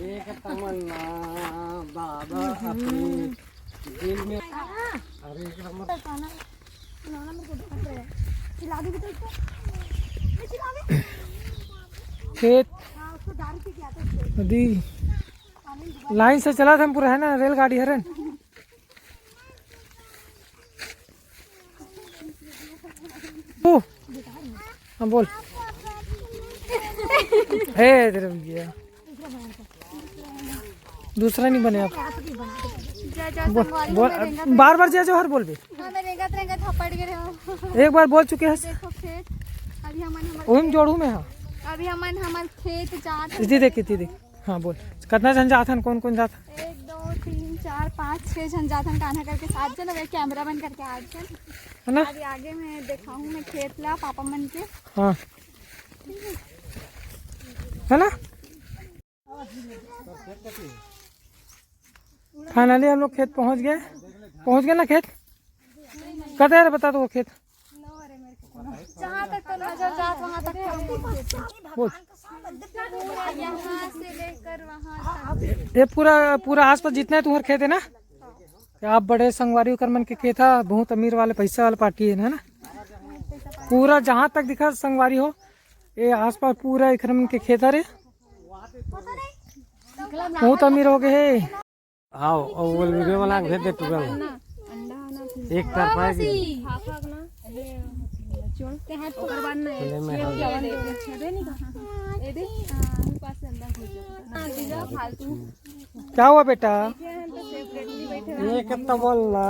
एक तमन्ना बाबा अपने दिल में। अरे एक नंबर खेत नदी लाइन से चला था पूरा, है ना रेलगाड़ी हरन। हाँ बोल। है तेरे भैया दूसरा नहीं बने आप। बोल बार बार जा जो हर बोल भी। एक बार बोल चुके हैं। ओम जोड़ू में। हाँ अभी हमन खेत जात इतनी देख इतनी देख। हाँ बोल कितना जन जात हन, कौन कौन जात? 1 2 3 4 5 6 जन जात हन, कान्हा करके 7 जन। वे कैमरा बंद करके 8 जन है ना। अभी आगे मैं दिखाऊं मैं खेत ला पापा मन के। हाँ है ना। फाइनली हम लोग खेत पहुंच गए ना। खेत कते यार बता दो वो खेत जहाँ तक तो नजर जात वहाँ तक बोल। यहाँ से लेकर वहाँ तक ये पूरा आसपास जितना है तुम्हारे खेत है ना। आप बड़े संगवारी करमन के खेत है, बहुत अमीर वाले पैसा वाले पार्टी है ना। पूरा जहाँ तक दिखा संगवारी हो, ये आसपास पूरा करमन के खेत है। बहुत अमीर हो गए। आओ वो वीडियो वाला भेज दे तुरंत। एक तरफा क्या हुआ बेटा? एक तमन्ना